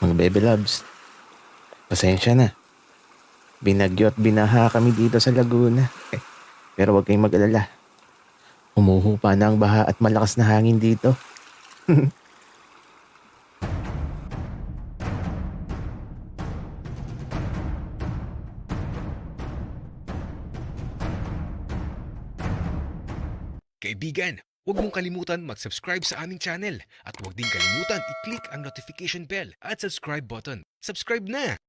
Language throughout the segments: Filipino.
Mga bebe loves, pasensya na. Binagyo at binaha kami dito sa Laguna. Pero huwag kayong mag-alala. Humuhupa na ang baha at malakas na hangin dito. Kaibigan, huwag mong kalimutan mag-subscribe sa aming channel at huwag din kalimutan i-click ang notification bell at subscribe button. Subscribe na!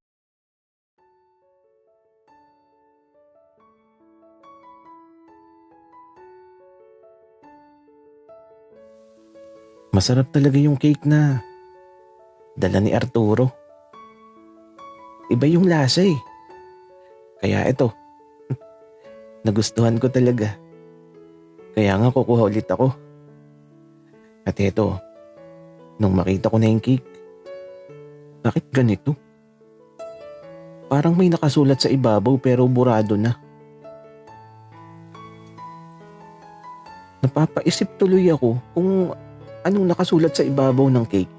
Masarap talaga yung cake na dala ni Arturo. Iba yung lasa eh. Kaya ito, nagustuhan ko talaga. Kaya nga kukuha ulit ako. At eto, nung makita ko na yung cake, bakit ganito? Parang may nakasulat sa ibabaw pero burado na. Napapaisip tuloy ako kung anong nakasulat sa ibabaw ng cake.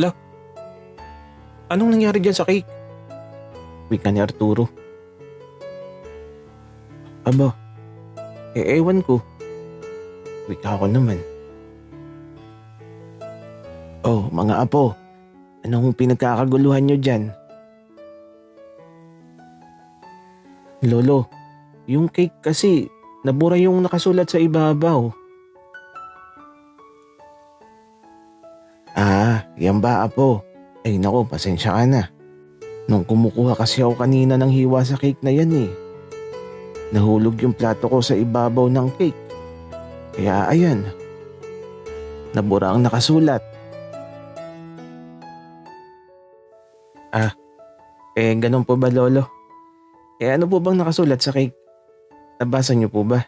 Ala, anong nangyari dyan sa cake? Wika ni Arturo. Aba, ewan ko. Wika ko naman. Oh, mga apo, anong pinagkakaguluhan nyo dyan? Lolo, yung cake kasi nabura yung nakasulat sa ibabaw. Ah, yan ba apo? Ay nako, pasensya ka na. Nung kumukuha kasi ako kanina ng hiwa sa cake na yan eh. Nahulog yung plato ko sa ibabaw ng cake. Kaya ayan, nabura ang nakasulat. Ah, ganun po ba lolo? Ano po bang nakasulat sa cake? Nabasa niyo po ba?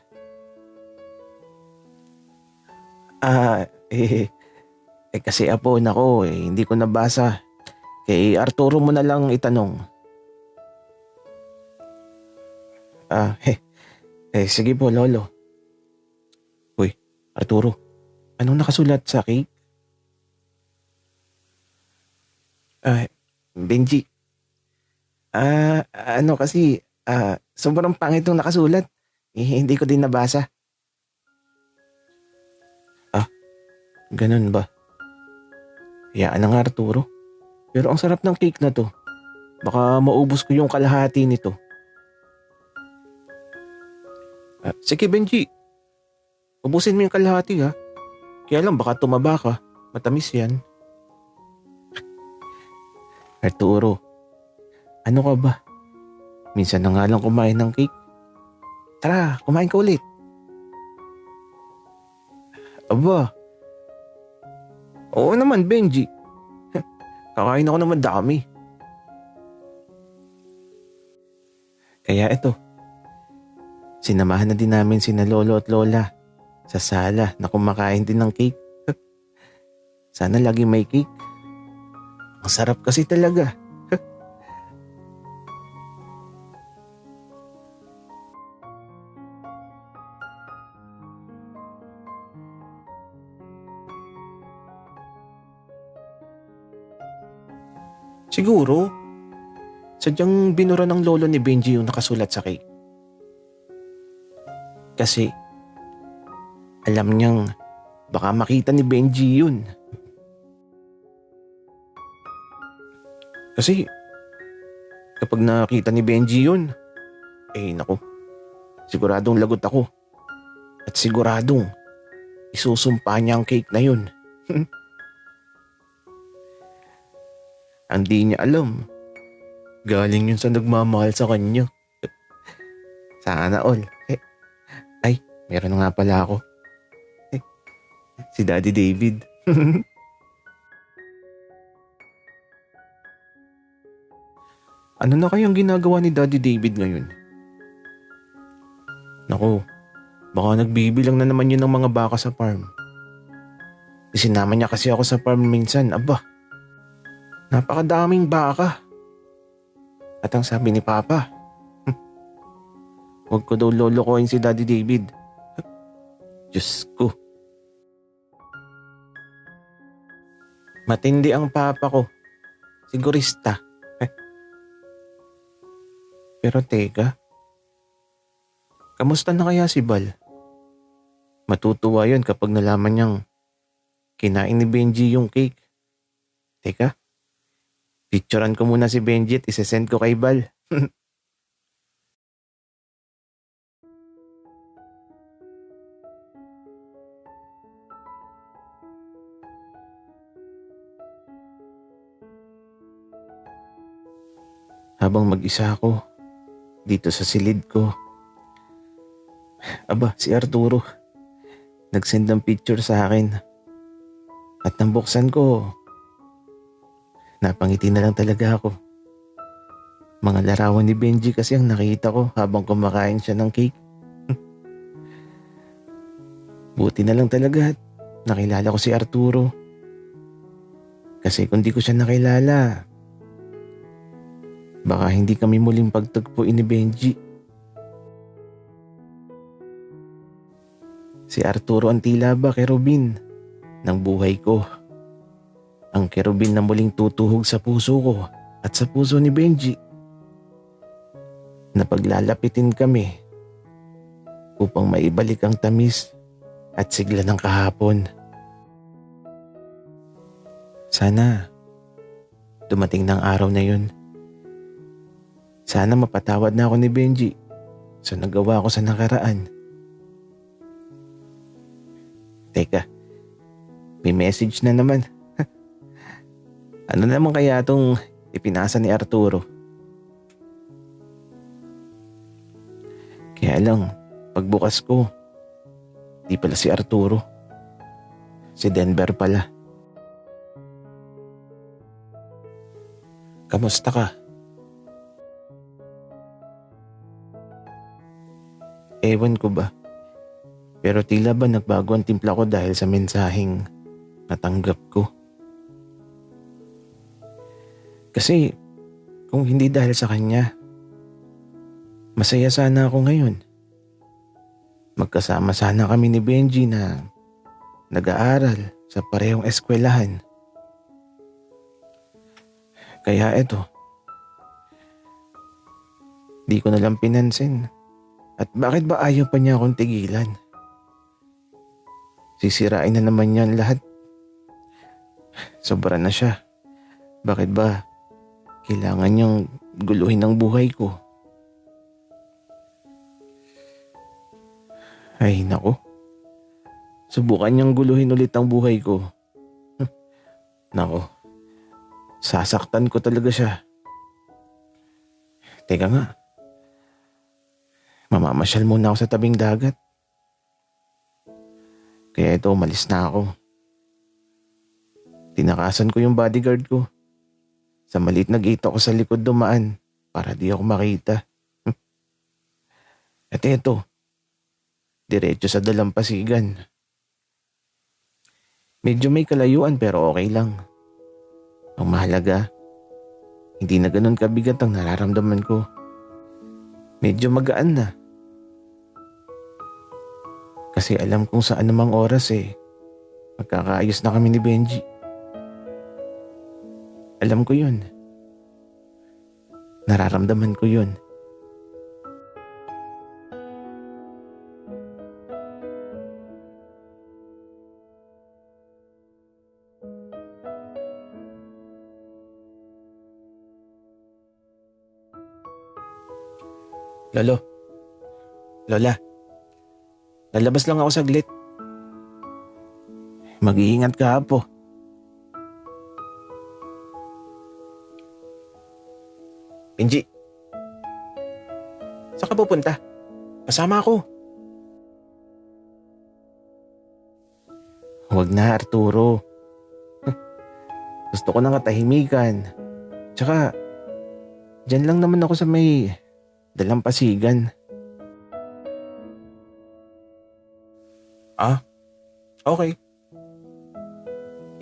Ah, kasi apo nako hindi ko nabasa. Kay Arturo mo na lang itanong. Sige po lolo. Uy, Arturo, anong nakasulat sa cake? Benji. Ano kasi, sobrang pangit yung nakasulat. Hindi ko din nabasa. Ganun ba? Hayaan na nga Arturo. Pero ang sarap ng cake na to. Baka maubos ko yung kalahati nito. Sige Benji. Ubusin mo yung kalahati ha. Kaya lang baka tumaba ka. Matamis yan. Arturo, ano ka ba? Minsan na nga lang kumain ng cake. Tara, kumain ka ulit. Aba. Oo naman Benji. Kakain ako naman dami. Kaya ito, sinamahan na din namin sina lolo at lola sa sala na kumakain din ng cake. Sana lagi may cake. Ang sarap kasi talaga. Siguro, sadyang binura ng lolo ni Benji yung nakasulat sa cake. Kasi, alam niyang baka makita ni Benji yun. Kasi, kapag nakita ni Benji yun, naku, siguradong lagot ako. At siguradong, isusumpa niya ang cake na yun. Ang di niya alam, galing yun sa nagmamahal sa kanya. Sana all. Ay, meron na nga pala ako. Si Daddy David. Ano na kayang ginagawa ni Daddy David ngayon? Naku, baka nagbibilang na naman yun ng mga baka sa farm. Isinama niya kasi ako sa farm minsan. Aba, napakadaming baka. At ang sabi ni Papa, huwag ko daw lolokohin si Daddy David. Diyos ko, Matindi ang papa ko. Sigurista. Pero teka, kamusta na kaya si Bal? Matutuwa yun kapag nalaman niyang kinain ni Benji yung cake. Teka, picturean ko muna si Benji at isesend ko kay Bal. Habang mag-isa ako, dito sa silid ko. Aba, si Arturo. Nag-send ng picture sa akin. At nang buksan ko, napangiti na lang talaga ako. Mga larawan ni Benji kasi ang nakita ko habang kumakain siya ng cake. Buti na lang talaga at nakilala ko si Arturo. Kasi kung di ko siya nakilala, baka hindi kami muling pagtagpuin ni Benji. Si Arturo ang tila ba kerubin ng buhay ko. Ang kerubin na muling tutuhog sa puso ko at sa puso ni Benji. Na paglalapitin kami upang maibalik ang tamis at sigla ng kahapon. Sana dumating ng araw na yun. Sana mapatawad na ako ni Benji sa nagawa ko sa nakaraan. Teka, may message na naman. Ano naman kaya itong ipinasa ni Arturo? Kaya lang, pagbukas ko, di pala si Arturo. Si Denver pala. Kamusta ka? Ewan ko ba? Pero tila ba nagbago ang timpla ko dahil sa mensaheng natanggap ko? Kasi kung hindi dahil sa kanya, masaya sana ako ngayon. Magkasama sana kami ni Benji na nag-aaral sa parehong eskwelahan. Kaya eto, di ko na lang pinansin. At bakit ba ayaw pa niya akong tigilan? Sisirain na naman yan lahat. Sobra na siya. Bakit ba kailangan niyang guluhin ang buhay ko? Ay nako. Subukan niyang guluhin ulit ang buhay ko. Nako. Sasaktan ko talaga siya. Teka nga. Mamamasyal muna ako sa tabing dagat. Kaya ito, umalis na ako. Tinakasan ko yung bodyguard ko. Sa maliit na gate ako sa likod dumaan para di ako makita. At ito, diretso sa dalampasigan. Medyo may kalayuan pero okay lang. Ang mahalaga, hindi na ganun kabigat ang nararamdaman ko. Medyo magaan na. Kasi alam kong sa anumang oras magkakaayos na kami ni Benji. Alam ko yun. Nararamdaman ko yun. Lolo. Lola. Lalabas lang ako saglit. Mag-iingat ka, Apo. Benji. Saan ka pupunta? Kasama ako. Huwag na, Arturo. Gusto ko ng katahimikan. Tsaka, dyan lang naman ako sa may dalampasigan. Ah, okay.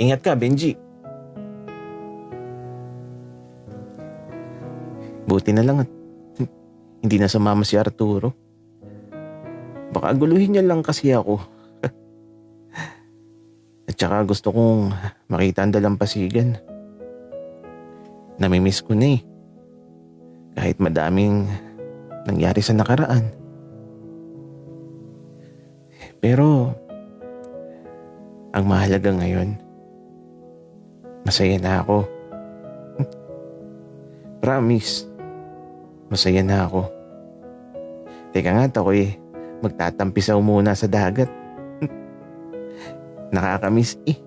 Ingat ka, Benji. Buti na lang at hindi na sumama si Arturo. Baka guluhin niya lang kasi ako. At Tsaka gusto kong makita ang dalampasigan. Namimiss ko na eh. Kahit madaming nangyari sa nakaraan. Pero ang mahalaga ngayon, masaya na ako. Promise, masaya na ako. Teka nga, ako'y magtatampisaw muna sa dagat. Nakakamiss eh.